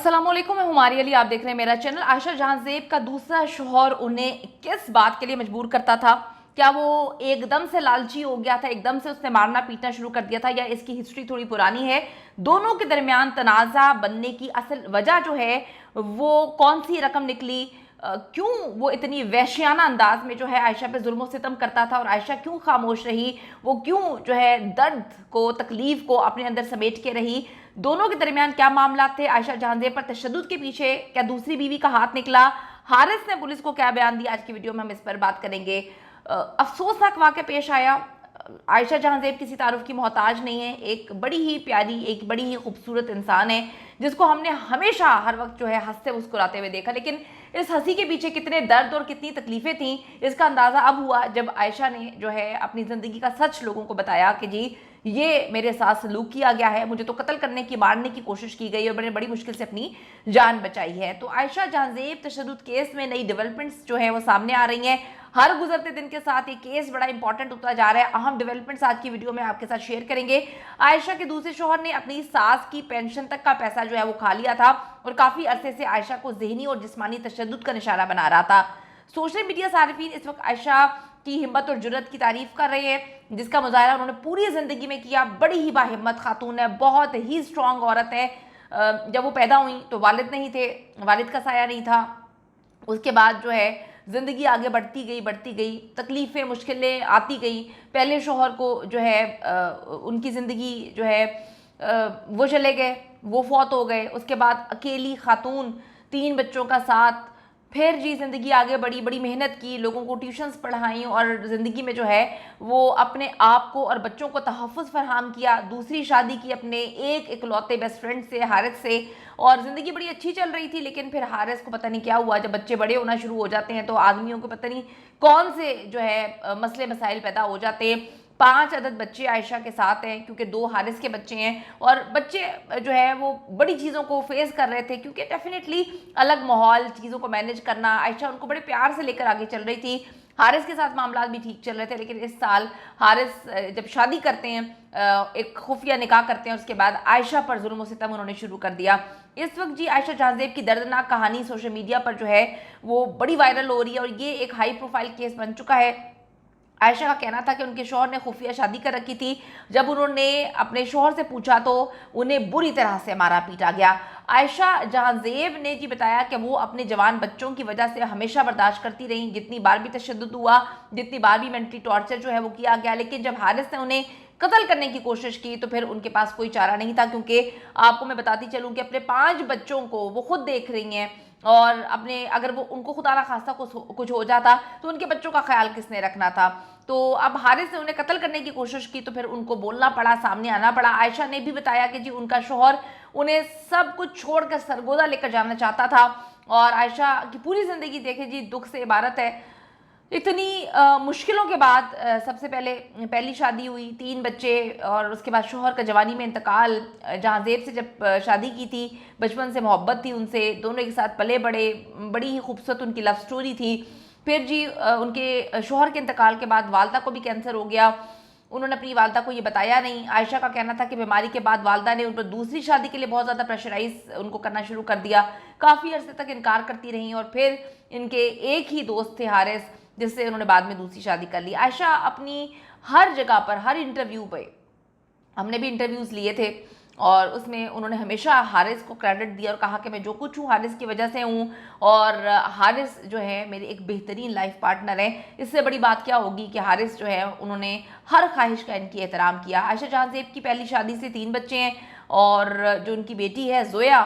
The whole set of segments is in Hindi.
अस्सलामुअलैकुम, मैं हुमारी अली। आप देख रहे हैं मेरा चैनल। आयशा जहांज़ेब का दूसरा शौहर उन्हें किस बात के लिए मजबूर करता था? क्या वो एकदम से लालची हो गया था, एकदम से उसने मारना पीटना शुरू कर दिया था, या इसकी हिस्ट्री थोड़ी पुरानी है? दोनों के दरमियान तनाज़ा बनने की असल वजह जो है वो कौन सी रकम निकली? क्यों वो इतनी वहशियाना अंदाज में जो है आयशा पे जुल्म सितम करता था, और आयशा क्यों खामोश रही? वो क्यों जो है दर्द को, तकलीफ को अपने अंदर समेट के रही? दोनों के दरमियान क्या मामला थे? आयशा जहांज़ेब पर तशद्दुद के पीछे क्या दूसरी बीवी का हाथ निकला? हारिस ने पुलिस को क्या बयान दिया? आज की वीडियो में हम इस पर बात करेंगे। अफसोसनाक वाक़या पेश आया। आयशा जहांज़ेब किसी तारुफ की मोहताज नहीं है। एक बड़ी ही प्यारी, एक बड़ी ही खूबसूरत इंसान है जिसको हमने हमेशा हर वक्त जो है हंसते मुस्कुराते हुए देखा, लेकिन इस हंसी के पीछे कितने दर्द और कितनी तकलीफें थी इसका अंदाज़ा अब हुआ जब आयशा ने जो है अपनी ज़िंदगी का सच लोगों को बताया कि जी ये मेरे साथ सलूक किया गया है, मुझे तो कत्ल करने की, मारने की कोशिश की गई और मैंने बड़ी मुश्किल से अपनी जान बचाई है। तो आयशा जहांज़ेब तशद्दुद केस में नई डेवलपमेंट्स जो है वो सामने आ रही हैं। हर गुजरते दिन के साथ ये केस बड़ा इंपॉर्टेंट होता जा रहा है। अहम डेवलपमेंट्स आज की वीडियो में आपके साथ शेयर करेंगे। आयशा के दूसरे शौहर ने अपनी सास की पेंशन तक का पैसा जो है वो खा लिया था और काफ़ी अरसे से आयशा को ज़हनी और जिस्मानी तशद्दुद का निशाना बना रहा था। सोशल मीडिया सारिफीन इस वक्त आयशा की हिम्मत और जुर्रत की तारीफ कर रहे हैं, जिसका मुजाहरा उन्होंने पूरी ज़िंदगी में किया। बड़ी ही बाहिम्मत खातून है, बहुत ही स्ट्रॉन्ग औरत है। जब वो पैदा हुई तो वालिद नहीं थे, वालिद का साया नहीं था। उसके बाद जो है ज़िंदगी आगे बढ़ती गई, तकलीफ़ें, मुश्किलें आती गई। पहले शौहर को जो है उनकी ज़िंदगी जो है वो चले गए, वो फौत हो गए। उसके बाद अकेली खातून, 3 बच्चों का साथ, फिर जी ज़िंदगी आगे बढ़ी, बड़ी मेहनत की, लोगों को ट्यूशन्स पढ़ाई और ज़िंदगी में जो है वो अपने आप को और बच्चों को तहफ़्फ़ुज़ फराहम किया। दूसरी शादी की अपने एक इकलौते बेस्ट फ्रेंड से, हारिस से, और ज़िंदगी बड़ी अच्छी चल रही थी। लेकिन फिर हारिस को पता नहीं क्या हुआ, जब बच्चे बड़े होना शुरू हो जाते हैं तो आदमियों को पता नहीं कौन से जो है मसले मसाइल पैदा हो जाते हैं। 5 अदद बच्चे आयशा के साथ हैं, क्योंकि 2 हारिस के बच्चे हैं, और बच्चे जो है वो बड़ी चीज़ों को फेस कर रहे थे, क्योंकि डेफिनेटली अलग माहौल, चीज़ों को मैनेज करना, आयशा उनको बड़े प्यार से लेकर आगे चल रही थी। हारिस के साथ मामला भी ठीक चल रहे थे, लेकिन इस साल हारिस जब शादी करते हैं, एक खुफिया निकाह करते हैं, उसके बाद आयशा पर जुल्म सितम उन्होंने शुरू कर दिया। इस वक्त जी आयशा जहांज़ेब की दर्दनाक कहानी सोशल मीडिया पर जो है वो बड़ी वायरल हो रही है, और ये एक हाई प्रोफाइल केस बन चुका है। आयशा का कहना था कि उनके शौहर ने खुफिया शादी कर रखी थी। जब उन्होंने अपने शौहर से पूछा तो उन्हें बुरी तरह से मारा पीटा गया। आयशा जहांज़ेब ने जी बताया कि वो अपने जवान बच्चों की वजह से हमेशा बर्दाश्त करती रहीं, जितनी बार भी तशद्दुद हुआ, जितनी बार भी मेंटली टॉर्चर जो है वो किया गया। लेकिन जब हारिस ने उन्हें कत्ल करने की कोशिश की तो फिर उनके पास कोई चारा नहीं था, क्योंकि आपको मैं बताती चलूँ कि अपने 5 बच्चों को वो खुद देख रही हैं, और अपने अगर वो उनको खुदा ना खास्ता कुछ हो जाता तो उनके बच्चों का ख्याल किसने रखना था? तो अब हारिस ने उन्हें कत्ल करने की कोशिश की तो फिर उनको बोलना पड़ा, सामने आना पड़ा। आयशा ने भी बताया कि जी उनका शौहर उन्हें सब कुछ छोड़कर सरगोदा लेकर जाना चाहता था, और आयशा की पूरी ज़िंदगी देखे जी दुख से इबारत है। इतनी मुश्किलों के बाद सबसे पहली शादी हुई, 3 बच्चे, और उसके बाद शौहर का जवानी में इंतकाल। जहांज़ेब से जब शादी की थी, बचपन से मोहब्बत थी उनसे, दोनों एक साथ पले बड़े, बड़ी ही खूबसूरत उनकी लव स्टोरी थी। फिर जी उनके शौहर के इंतकाल के बाद वालदा को भी कैंसर हो गया। उन्होंने अपनी वालदा को ये बताया नहीं। आयशा का कहना था कि बीमारी के बाद वालदा ने उन पर दूसरी शादी के लिए बहुत ज़्यादा प्रेशराइज उनको करना शुरू कर दिया। काफ़ी अर्से तक इनकार करती रहीं, और फिर इनके एक ही दोस्त थे हारिस, जिससे उन्होंने बाद में दूसरी शादी कर ली। आयशा अपनी हर जगह पर, हर इंटरव्यू पे, हमने भी इंटरव्यूज़ लिए थे, और उसमें उन्होंने हमेशा हारिस को क्रेडिट दिया और कहा कि मैं जो कुछ हूँ हारिस की वजह से हूँ, और हारिस जो है मेरे एक बेहतरीन लाइफ पार्टनर है। इससे बड़ी बात क्या होगी कि हारिस जो है उन्होंने हर ख्वाहिश का इनकी एहतराम किया। आयशा जहांज़ेब की पहली शादी से 3 बच्चे हैं, और जो उनकी बेटी है जोया,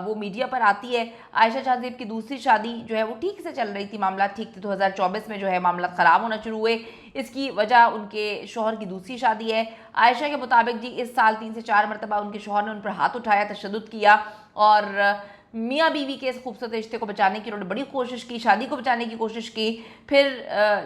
वो मीडिया पर आती है। आयशा जहांज़ेब की दूसरी शादी जो है वो ठीक से चल रही थी, मामला ठीक थे। 2024 में जो है मामला ख़राब होना शुरू हुए। इसकी वजह उनके शौहर की दूसरी शादी है। आयशा के मुताबिक जी इस साल 3 से 4 मरतबा उनके शौहर ने उन पर हाथ उठाया, तशद्दुद किया, और मियाँ बीवी के इस खूबसूरत रिश्ते को बचाने की उन्होंने बड़ी कोशिश की, शादी को बचाने की कोशिश की। फिर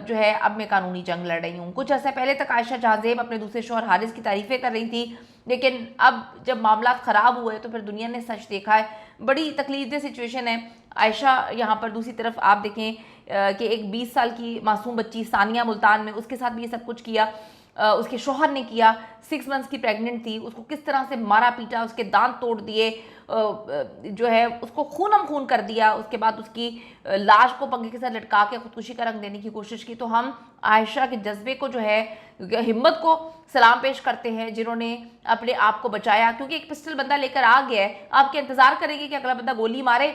जो है अब मैं कानूनी जंग लड़ रही हूँ। कुछ अर्सा पहले तक आयशा जहांज़ेब अपने दूसरे शौहर हारिस की तारीफ़ें कर रही थी, लेकिन अब जब मामला ख़राब हुए तो फिर दुनिया ने सच देखा है। बड़ी तकलीफदेह सिचुएशन है। आयशा यहाँ पर दूसरी तरफ आप देखें कि एक 20 साल की मासूम बच्ची सानिया मुल्तान में, उसके साथ भी ये सब कुछ किया। उसके शौहर ने किया। 6 मंथ्स की प्रेग्नेंट थी, उसको किस तरह से मारा पीटा, उसके दांत तोड़ दिए, जो है उसको खूनम खून कर दिया। उसके बाद उसकी लाश को पंखे के साथ लटका के खुदकुशी का रंग देने की कोशिश की। तो हम आयशा के जज्बे को, जो है हिम्मत को सलाम पेश करते हैं, जिन्होंने अपने आप को बचाया। क्योंकि एक पिस्टल बंदा लेकर आ गया है, आप क्या इंतजार करेंगे कि अगला बंदा गोली मारे?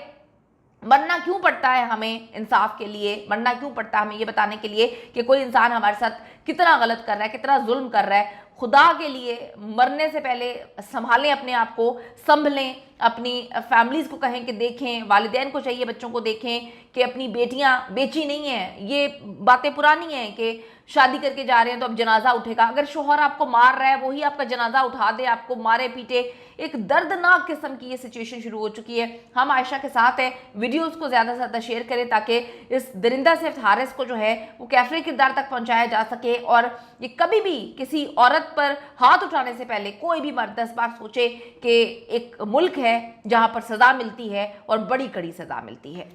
मरना क्यों पड़ता है हमें इंसाफ के लिए? मरना क्यों पड़ता है हमें ये बताने के लिए कि कोई इंसान हमारे साथ कितना गलत कर रहा है, कितना जुल्म कर रहा है? खुदा के लिए मरने से पहले संभालें अपने आप को, संभलें, अपनी फैमिलीज़ को कहें कि देखें, वालिदैन को चाहिए बच्चों को देखें कि अपनी बेटियां बेची नहीं हैं। ये बातें पुरानी हैं कि शादी करके जा रहे हैं तो अब जनाजा उठेगा। अगर शोहर आपको मार रहा है, वही आपका जनाजा उठा दे, आपको मारे पीटे, एक दर्दनाक किस्म की ये सिचुएशन शुरू हो चुकी है। हम आयशा के साथ हैं, वीडियोस को ज़्यादा से ज़्यादा शेयर करें ताकि इस दरिंदा सिर्फ हारिस को, जो है वो कैफरे किरदार तक पहुंचाया जा सके। और ये कभी भी किसी औरत पर हाथ उठाने से पहले कोई भी मर्द 10 बार सोचे कि एक मुल्क है जहां पर सज़ा मिलती है और बड़ी कड़ी सज़ा मिलती है।